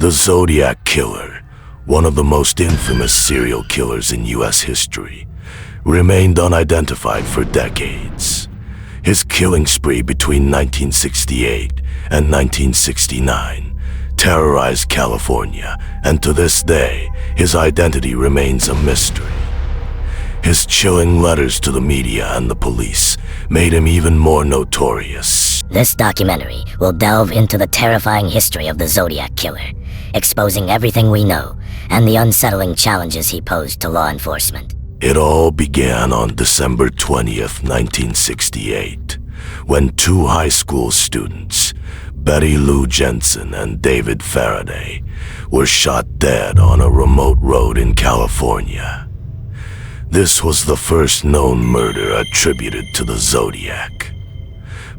The Zodiac Killer, one of the most infamous serial killers in U.S. history, remained unidentified for decades. His killing spree between 1968 and 1969 terrorized California, and to this day, his identity remains a mystery. His chilling letters to the media and the police made him even more notorious. This documentary will delve into the terrifying history of the Zodiac Killer, exposing everything we know and the unsettling challenges he posed to law enforcement. It all began on December 20th, 1968, when two high school students, Betty Lou Jensen and David Faraday, were shot dead on a remote road in California. This was the first known murder attributed to the Zodiac.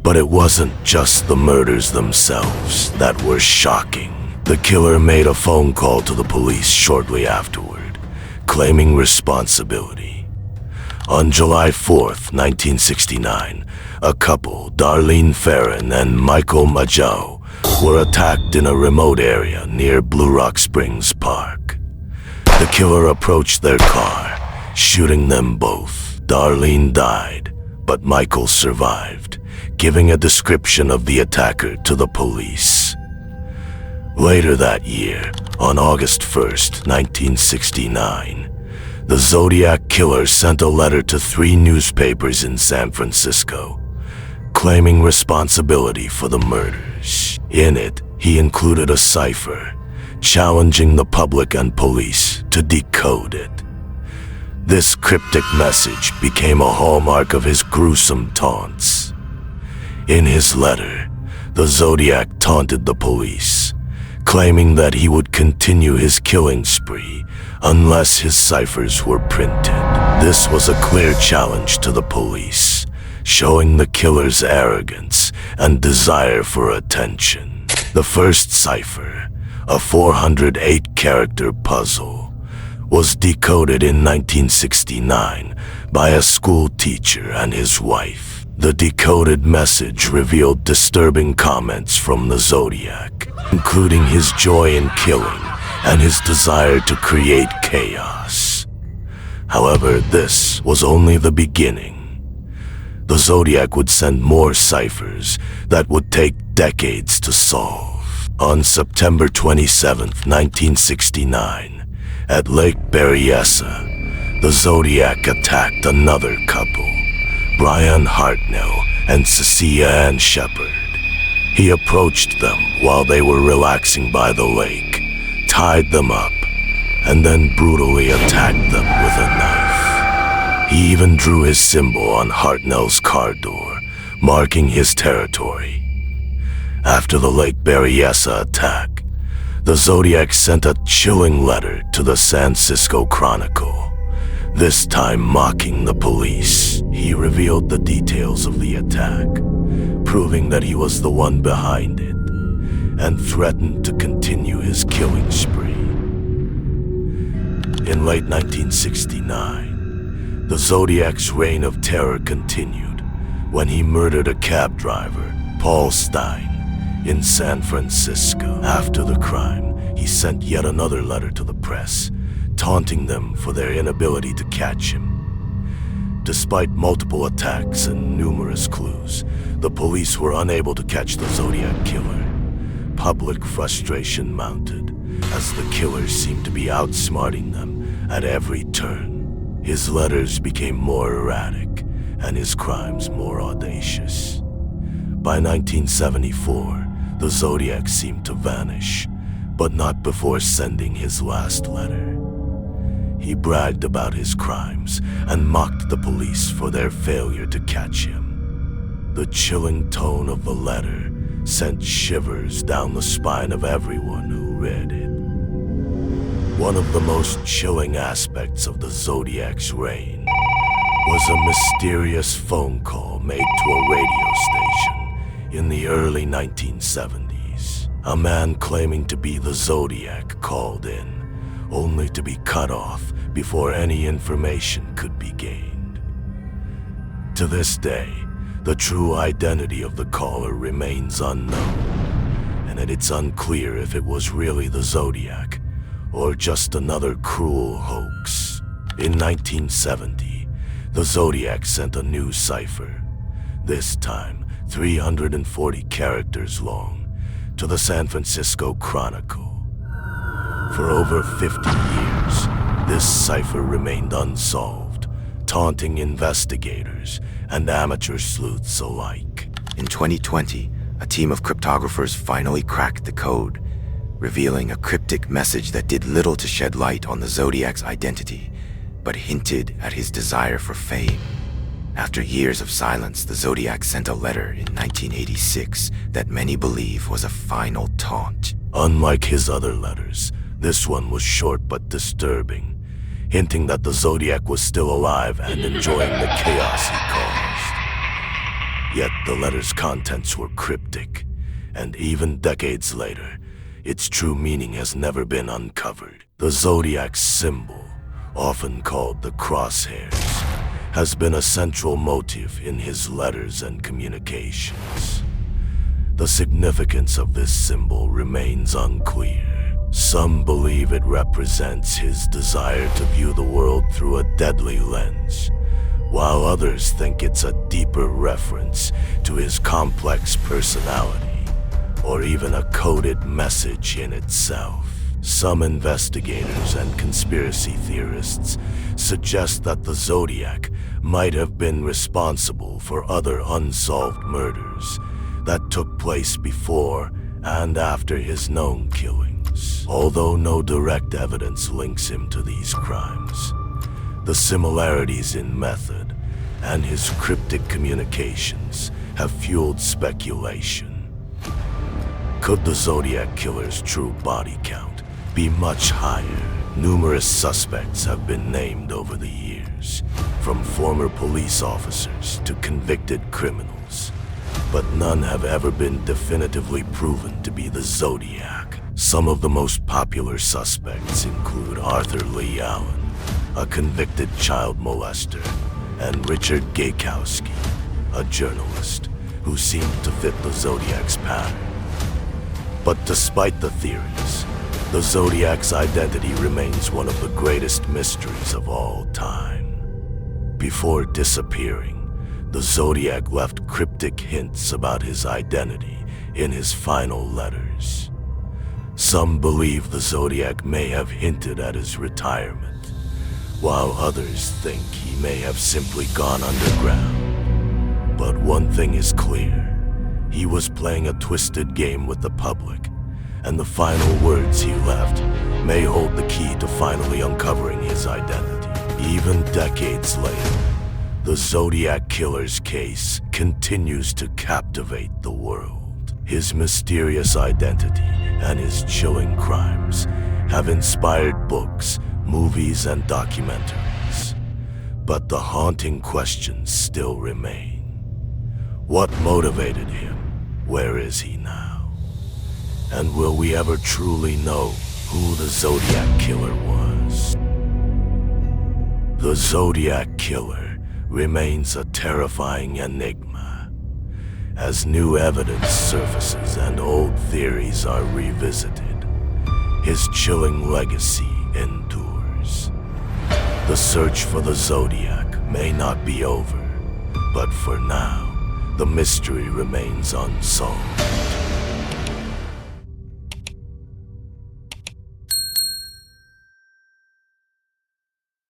But it wasn't just the murders themselves that were shocking. The killer made a phone call to the police shortly afterward, claiming responsibility. On July 4th, 1969, a couple, Darlene Farron and Michael Majau, were attacked in a remote area near Blue Rock Springs Park. The killer approached their car, shooting them both. Darlene died, but Michael survived, giving a description of the attacker to the police. Later that year, on August 1st, 1969, the Zodiac Killer sent a letter to 3 newspapers in San Francisco, claiming responsibility for the murders. In it, he included a cipher, challenging the public and police to decode it. This cryptic message became a hallmark of his gruesome taunts. In his letter, the Zodiac taunted the police, claiming that he would continue his killing spree unless his ciphers were printed. This was a clear challenge to the police, showing the killer's arrogance and desire for attention. The first cipher, a 408-character puzzle, was decoded in 1969 by a school teacher and his wife. The decoded message revealed disturbing comments from the Zodiac, including his joy in killing and his desire to create chaos. However, this was only the beginning. The Zodiac would send more ciphers that would take decades to solve. On September 27, 1969, at Lake Berryessa, the Zodiac attacked another couple, Brian Hartnell and Cecilia Ann Shepard. He approached them while they were relaxing by the lake, tied them up, and then brutally attacked them with a knife. He even drew his symbol on Hartnell's car door, marking his territory. After the Lake Berryessa attack, the Zodiac sent a chilling letter to the San Francisco Chronicle, this time mocking the police. He revealed the details of the attack, proving that he was the one behind it, and threatened to continue his killing spree. In late 1969, the Zodiac's reign of terror continued when he murdered a cab driver, Paul Stein, in San Francisco. After the crime, he sent yet another letter to the press, taunting them for their inability to catch him. Despite multiple attacks and numerous clues, the police were unable to catch the Zodiac Killer. Public frustration mounted as the killer seemed to be outsmarting them at every turn. His letters became more erratic and his crimes more audacious. By 1974, the Zodiac seemed to vanish, but not before sending his last letter. He bragged about his crimes and mocked the police for their failure to catch him. The chilling tone of the letter sent shivers down the spine of everyone who read it. One of the most chilling aspects of the Zodiac's reign was a mysterious phone call made to a radio station in the early 1970s. A man claiming to be the Zodiac called in, only to be cut off before any information could be gained. To this day, the true identity of the caller remains unknown, and and it's unclear if it was really the Zodiac or just another cruel hoax. In 1970, the Zodiac sent a new cipher, this time 340 characters long, to the San Francisco Chronicle. For over 50 years, this cipher remained unsolved, taunting investigators and amateur sleuths alike. In 2020, a team of cryptographers finally cracked the code, revealing a cryptic message that did little to shed light on the Zodiac's identity, but hinted at his desire for fame. After years of silence, the Zodiac sent a letter in 1986 that many believe was a final taunt. Unlike his other letters, this one was short but disturbing, hinting that the Zodiac was still alive and enjoying the chaos he caused. Yet the letter's contents were cryptic, and even decades later, its true meaning has never been uncovered. The Zodiac's symbol, often called the crosshairs, has been a central motif in his letters and communications. The significance of this symbol remains unclear. Some believe it represents his desire to view the world through a deadly lens, while others think it's a deeper reference to his complex personality, or even a coded message in itself. Some investigators and conspiracy theorists suggest that the Zodiac might have been responsible for other unsolved murders that took place before and after his known killings. Although no direct evidence links him to these crimes, the similarities in method and his cryptic communications have fueled speculation. Could the Zodiac Killer's true body count be much higher? Numerous suspects have been named over the years, from former police officers to convicted criminals, but none have ever been definitively proven to be the Zodiac. Some of the most popular suspects include Arthur Lee Allen, a convicted child molester, and Richard Gaykowski, a journalist who seemed to fit the Zodiac's pattern. But despite the theories, the Zodiac's identity remains one of the greatest mysteries of all time. Before disappearing, the Zodiac left cryptic hints about his identity in his final letters. Some believe the Zodiac may have hinted at his retirement, while others think he may have simply gone underground. But one thing is clear. He was playing a twisted game with the public, and the final words he left may hold the key to finally uncovering his identity. Even decades later, the Zodiac Killer's case continues to captivate the world. His mysterious identity and his chilling crimes have inspired books, movies, and documentaries. But the haunting questions still remain. What motivated him? Where is he now? And will we ever truly know who the Zodiac Killer was? The Zodiac Killer remains a terrifying enigma. As new evidence surfaces and old theories are revisited, his chilling legacy endures. The search for the Zodiac may not be over, but for now, the mystery remains unsolved.